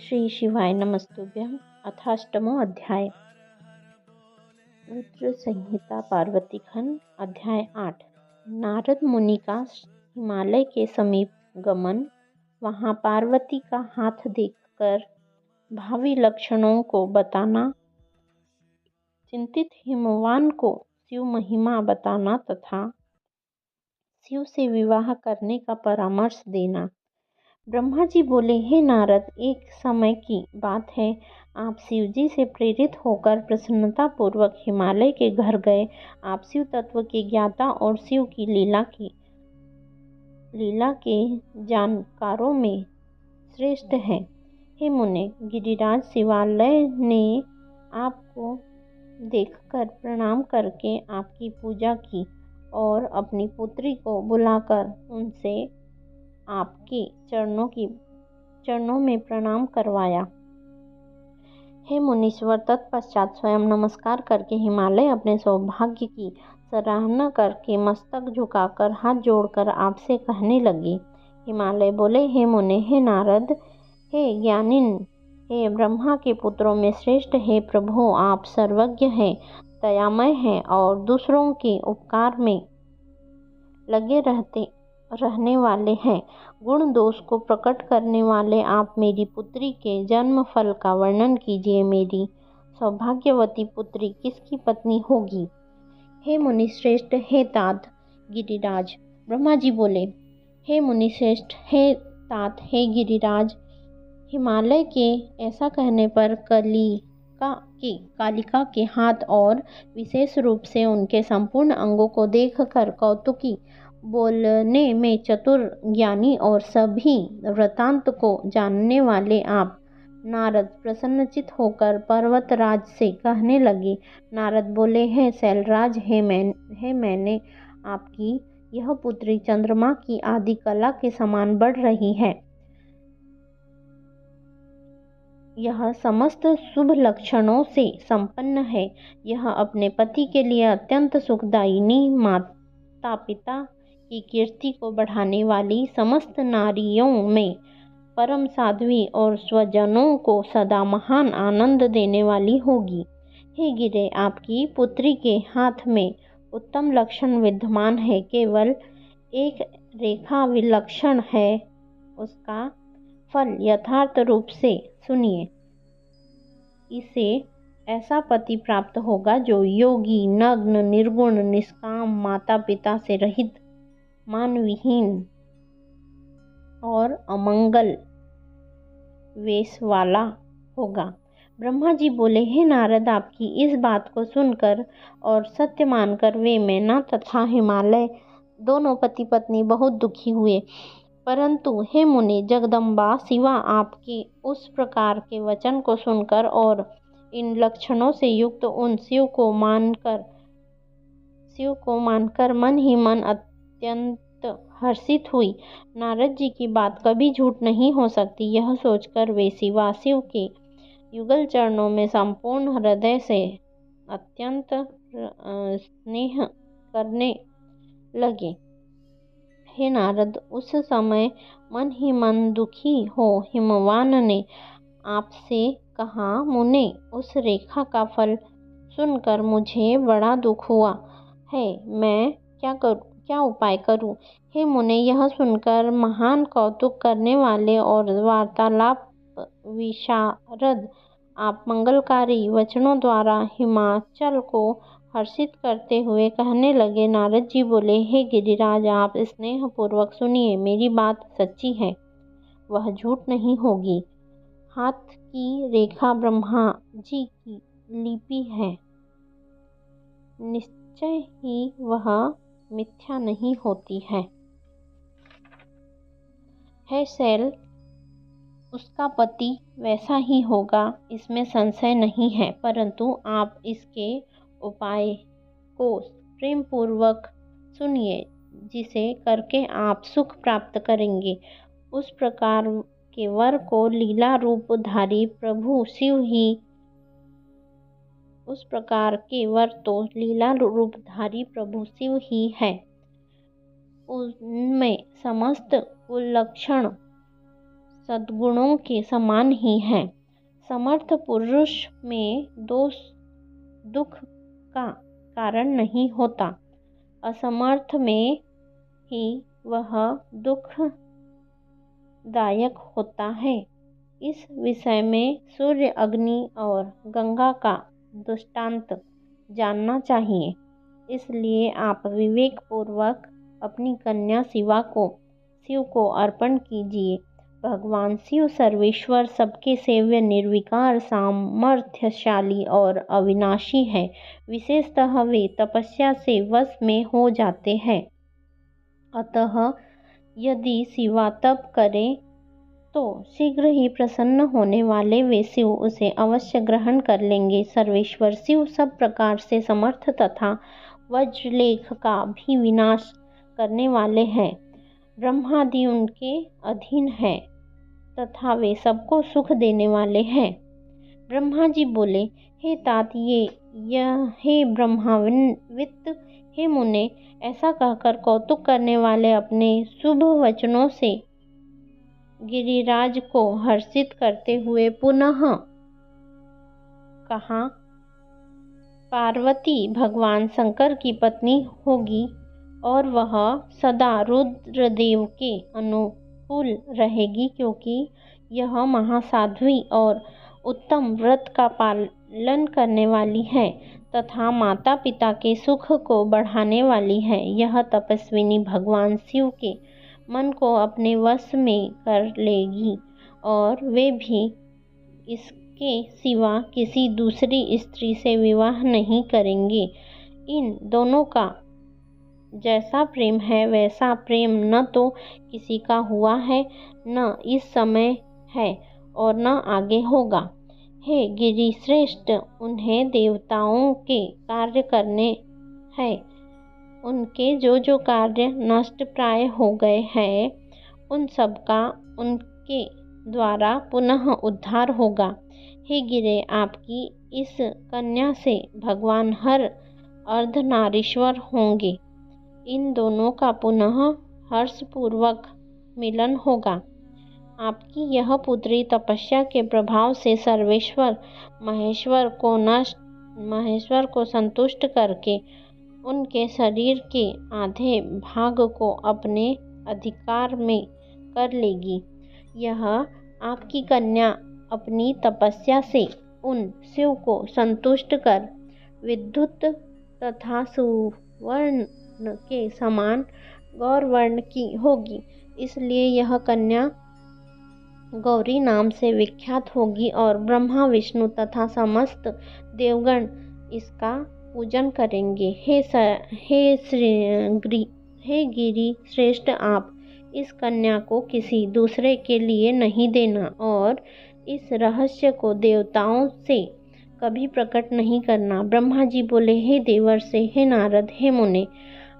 श्री शिवाय नमस्तुभ्यं। अथाष्टमो अध्याय। रुद्र संहिता पार्वती खंड अध्याय 8। नारद मुनि का हिमालय के समीप गमन। वहाँ पार्वती का हाथ देखकर भावी लक्षणों को बताना, चिंतित हिमवान को शिव महिमा बताना तथा शिव से विवाह करने का परामर्श देना। ब्रह्मा जी बोले, हे नारद, एक समय की बात है, आप शिव जी से प्रेरित होकर प्रसन्नतापूर्वक हिमालय के घर गए। आप शिव तत्व के ज्ञाता और शिव की लीला के जानकारों में श्रेष्ठ हैं। हे मुने, गिरिराज शिवालय ने आपको देखकर प्रणाम करके आपकी पूजा की और अपनी पुत्री को बुलाकर उनसे आपके चरणों में प्रणाम करवाया। हे मुनीश्वर, तत्पश्चात स्वयं नमस्कार करके हिमालय अपने सौभाग्य की सराहना करके मस्तक झुकाकर हाथ जोड़कर आपसे कहने लगे। हिमालय बोले, हे मुने, हे नारद, हे ज्ञानिन, हे ब्रह्मा के पुत्रों में श्रेष्ठ, हे प्रभु, आप सर्वज्ञ हैं, दयामय हैं और दूसरों के उपकार में लगे रहने वाले हैं। गुण दोष को प्रकट करने वाले आप मेरी पुत्री के जन्म फल का वर्णन कीजिए। मेरी सौभाग्यवती पुत्री किसकी पत्नी होगी? हे मुनि श्रेष्ठ, हे तात गिरिराज। ब्रह्मा जी बोले, हे मुनि श्रेष्ठ, हे तात, हे गिरिराज। हिमालय के ऐसा कहने पर कालिका के हाथ और विशेष रूप से उनके संपूर्ण अंगों को देखकर कौतुकी, बोलने में चतुर, ज्ञानी और सभी वृतांत को जानने वाले आप नारद प्रसन्नचित होकर पर्वतराज से कहने लगे। नारद बोले, हे शैलराज, मैंने आपकी यह पुत्री चंद्रमा की आदि कला के समान बढ़ रही है। यह समस्त शुभ लक्षणों से संपन्न है। यह अपने पति के लिए अत्यंत सुखदायिनी, माता पिता की कीर्ति को बढ़ाने वाली, समस्त नारियों में परम साध्वी और स्वजनों को सदा महान आनंद देने वाली होगी। हे गिरे, आपकी पुत्री के हाथ में उत्तम लक्षण विद्यमान है। केवल एक रेखा विलक्षण है। उसका फल यथार्थ रूप से सुनिए। इसे ऐसा पति प्राप्त होगा जो योगी, नग्न, निर्गुण, निष्काम, माता पिता से रहित, मानविहीन और अमंगल वेश वाला होगा। ब्रह्मा जी बोले, हे नारद, आपकी इस बात को सुनकर और सत्य मानकर वे मैना तथा हिमालय दोनों पति पत्नी बहुत दुखी हुए। परंतु हे मुनि, जगदम्बा शिवा आपके उस प्रकार के वचन को सुनकर और इन लक्षणों से युक्त उन शिव को मानकर मन ही मन अत्यंत हर्षित हुई। नारद जी की बात कभी झूठ नहीं हो सकती, यह सोचकर वे शिव के युगल चरणों में संपूर्ण हृदय से अत्यंत स्नेह करने लगे। हे नारद, उस समय मन ही मन दुखी हो हिमवान ने आपसे कहा, मुने, उस रेखा का फल सुनकर मुझे बड़ा दुख हुआ है। मैं क्या उपाय करूं? हे मुने, यह सुनकर महान कौतुक करने वाले और वार्तालाप विशारद आप मंगलकारी वचनों द्वारा हिमाचल को हर्षित करते हुए कहने लगे। नारद जी बोले, हे गिरिराज, आप स्नेह पूर्वक सुनिए। मेरी बात सच्ची है, वह झूठ नहीं होगी। हाथ की रेखा ब्रह्मा जी की लिपि है, निश्चय ही वह मिथ्या नहीं होती है। है शैल, उसका पति वैसा ही होगा, इसमें संशय नहीं है। परंतु आप इसके उपाय को प्रेम पूर्वक सुनिए, जिसे करके आप सुख प्राप्त करेंगे। उस प्रकार के वर को लीला रूपधारी प्रभु शिव ही है। उनमें समस्त कुलक्षण सद्गुणों के समान ही है। समर्थ पुरुष में दोष दुख का कारण नहीं होता, असमर्थ में ही वह दुखदायक होता है। इस विषय में सूर्य, अग्नि और गंगा का दृष्टांत जानना चाहिए। इसलिए आप विवेक पूर्वक अपनी कन्या शिव को अर्पण कीजिए। भगवान शिव सर्वेश्वर, सबके सेव्य, निर्विकार, सामर्थ्यशाली और अविनाशी है। विशेषतः वे तपस्या से वश में हो जाते हैं। अतः यदि शिवा तप करें तो शीघ्र ही प्रसन्न होने वाले वे शिव उसे अवश्य ग्रहण कर लेंगे। सर्वेश्वर शिव सब प्रकार से समर्थ तथा वज्रलेख का भी विनाश करने वाले हैं। ब्रह्मादि उनके अधीन है तथा वे सबको सुख देने वाले हैं। ब्रह्मा जी बोले, हे तात, हे ब्रह्मावित, हे मुने, ऐसा कहकर कौतुक करने वाले अपने शुभ वचनों से गिरिराज को हर्षित करते हुए पुनः कहा, पार्वती भगवान शंकर की पत्नी होगी और वह सदा रुद्रदेव के अनुकूल रहेगी, क्योंकि यह महासाध्वी और उत्तम व्रत का पालन करने वाली है तथा माता पिता के सुख को बढ़ाने वाली है। यह तपस्विनी भगवान शिव के मन को अपने वश में कर लेगी और वे भी इसके सिवा किसी दूसरी स्त्री से विवाह नहीं करेंगे। इन दोनों का जैसा प्रेम है वैसा प्रेम न तो किसी का हुआ है, न इस समय है और न आगे होगा। हे गिरि श्रेष्ठ, उन्हें देवताओं के कार्य करने हैं। उनके जो कार्य नष्ट प्राय हो गए हैं, उन सब का उनके द्वारा पुनः उद्धार होगा। हे गिरे, आपकी इस कन्या से भगवान हर अर्धनारीश्वर होंगे। इन दोनों का पुनः हर्षपूर्वक मिलन होगा। आपकी यह पुत्री तपस्या के प्रभाव से सर्वेश्वर महेश्वर को संतुष्ट करके उनके शरीर के आधे भाग को अपने अधिकार में कर लेगी। यह आपकी कन्या अपनी तपस्या से उन शिव को संतुष्ट कर विद्युत तथा सुवर्ण के समान गौरवर्ण की होगी। इसलिए यह कन्या गौरी नाम से विख्यात होगी और ब्रह्मा, विष्णु तथा समस्त देवगण इसका पूजन करेंगे। हे गिरि श्रेष्ठ, आप इस कन्या को किसी दूसरे के लिए नहीं देना और इस रहस्य को देवताओं से कभी प्रकट नहीं करना। ब्रह्मा जी बोले, हे देवर्षि, हे नारद, हे मुने,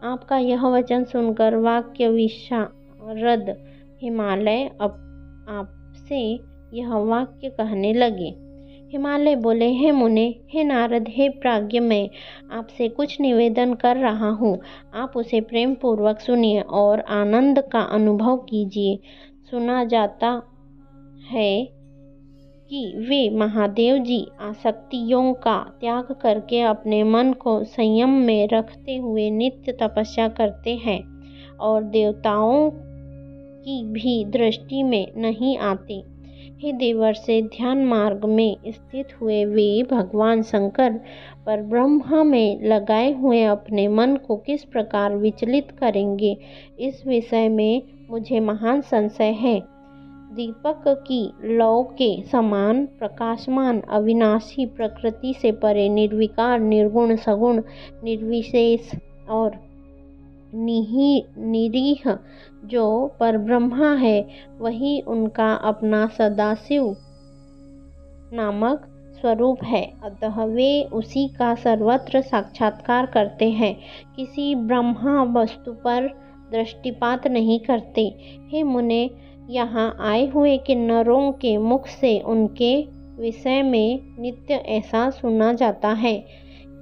आपका यह वचन सुनकर वाक्य विशारद हिमालय आपसे यह वाक्य कहने लगे। हिमालय बोले, हे मुने, हे नारद, हे प्राज्ञ, मैं आपसे कुछ निवेदन कर रहा हूँ। आप उसे प्रेम पूर्वक सुनिए और आनंद का अनुभव कीजिए। सुना जाता है कि वे महादेव जी आसक्तियों का त्याग करके अपने मन को संयम में रखते हुए नित्य तपस्या करते हैं और देवताओं की भी दृष्टि में नहीं आते। हे देवर्षि, ध्यान मार्ग में स्थित हुए वे भगवान शंकर पर ब्रह्मा में लगाए हुए अपने मन को किस प्रकार विचलित करेंगे, इस विषय में मुझे महान संशय है। दीपक की लौ के समान प्रकाशमान, अविनाशी, प्रकृति से परे, निर्विकार, निर्गुण, सगुण, निर्विशेष और निरीह जो परब्रह्मा है, वही उनका अपना सदाशिव नामक स्वरूप है। अतः वे उसी का सर्वत्र साक्षात्कार करते हैं, किसी ब्रह्मा वस्तु पर दृष्टिपात नहीं करते। हे मुने, यहाँ आए हुए किन्नरों के मुख से उनके विषय में नित्य ऐसा सुना जाता है।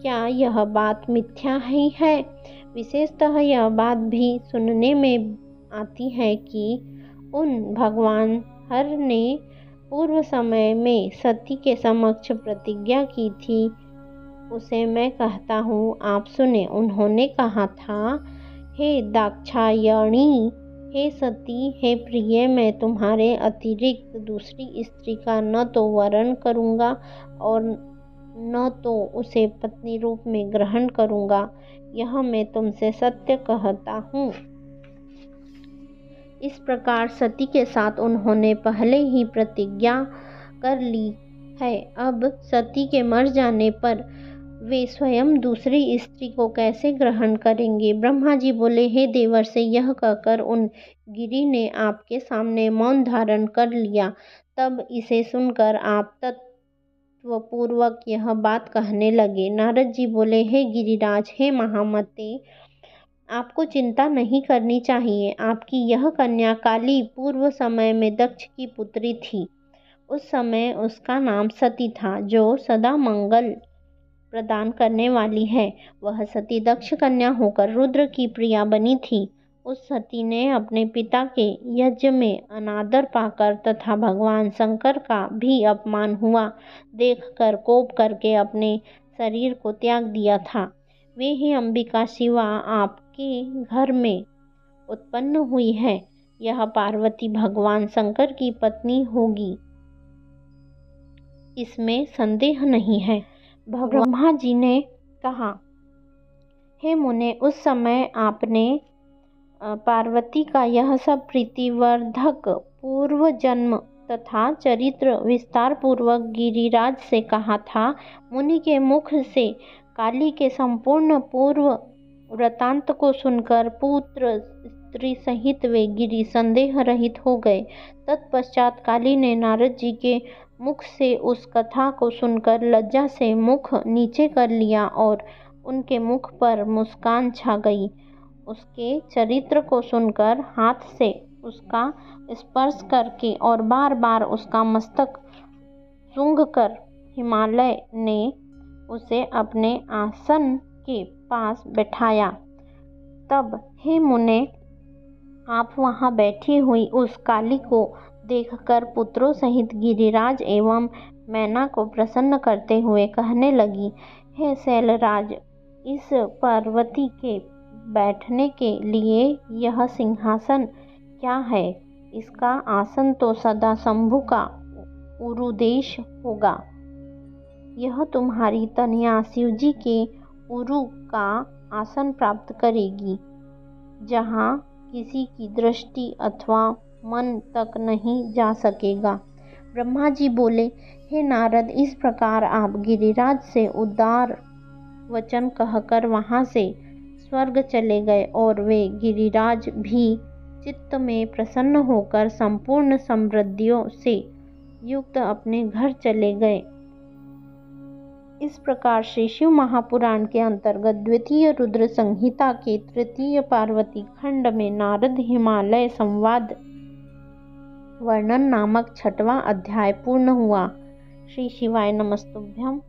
क्या यह बात मिथ्या ही है? विशेषतः यह बात भी सुनने में आती है कि उन भगवान हर ने पूर्व समय में सती के समक्ष प्रतिज्ञा की थी, उसे मैं कहता हूँ, आप सुने। उन्होंने कहा था, हे दाक्षायणी, हे सती, हे प्रिय, मैं तुम्हारे अतिरिक्त दूसरी स्त्री का न तो वरण करूँगा और न तो उसे पत्नी रूप में ग्रहण करूँगा। यह मैं तुमसे सत्य कहता हूँ। इस प्रकार सती के साथ उन्होंने पहले ही प्रतिज्ञा कर ली है। अब सती के मर जाने पर वे स्वयं दूसरी स्त्री को कैसे ग्रहण करेंगे? ब्रह्मा जी बोले, हे देवर से यह कहकर उन गिरि ने आपके सामने मौन धारण कर लिया। तब इसे सुनकर आप तत्वपूर्वक यह बात कहने लगे। नारद जी बोले, हे गिरिराज, हे महामते, आपको चिंता नहीं करनी चाहिए। आपकी यह कन्या काली पूर्व समय में दक्ष की पुत्री थी। उस समय उसका नाम सती था, जो सदा मंगल प्रदान करने वाली है। वह सती दक्ष कन्या होकर रुद्र की प्रिया बनी थी। उस सती ने अपने पिता के यज्ञ में अनादर पाकर तथा भगवान शंकर का भी अपमान हुआ देखकर कोप करके अपने शरीर को त्याग दिया था। वे ही अंबिका शिवा आपके घर में उत्पन्न हुई है। यह पार्वती भगवान शंकर की पत्नी होगी, इसमें संदेह नहीं है। ब्रह्मा जी ने कहा, हे मुने, उस समय आपने पार्वती का यह सब प्रीतिवर्धक पूर्व जन्म तथा चरित्र विस्तार पूर्वक गिरिराज से कहा था। मुनि के मुख से काली के संपूर्ण पूर्व वृतांत को सुनकर पुत्र स्त्री सहित वे गिरि संदेह रहित हो गए। तत्पश्चात काली ने नारद जी के मुख से उस कथा को सुनकर लज्जा से मुख नीचे कर लिया और उनके मुख पर मुस्कान छा गई। उसके चरित्र को सुनकर हाथ से उसका स्पर्श करके और बार बार उसका मस्तक सूंघकर हिमालय ने उसे अपने आसन के पास बैठाया। तब हे मुने, आप वहां बैठी हुई उस काली को देखकर पुत्रों सहित गिरिराज एवं मैना को प्रसन्न करते हुए कहने लगी, हे शैलराज, इस पार्वती के बैठने के लिए यह सिंहासन क्या है? इसका आसन तो सदा शंभु का उरुदेश होगा। यह तुम्हारी तनया शिवजी के उरु का आसन प्राप्त करेगी, जहाँ किसी की दृष्टि अथवा मन तक नहीं जा सकेगा। ब्रह्मा जी बोले, हे नारद, इस प्रकार आप गिरिराज से उदार वचन कहकर वहाँ से स्वर्ग चले गए और वे गिरिराज भी चित्त में प्रसन्न होकर संपूर्ण समृद्धियों से युक्त अपने घर चले गए। इस प्रकार श्री शिव महापुराण के अंतर्गत द्वितीय रुद्र संहिता के तृतीय पार्वती खंड में नारद हिमालय संवाद वर्णन नामक 6वां अध्याय पूर्ण हुआ। श्री शिवाय नमस्तुभ्यम।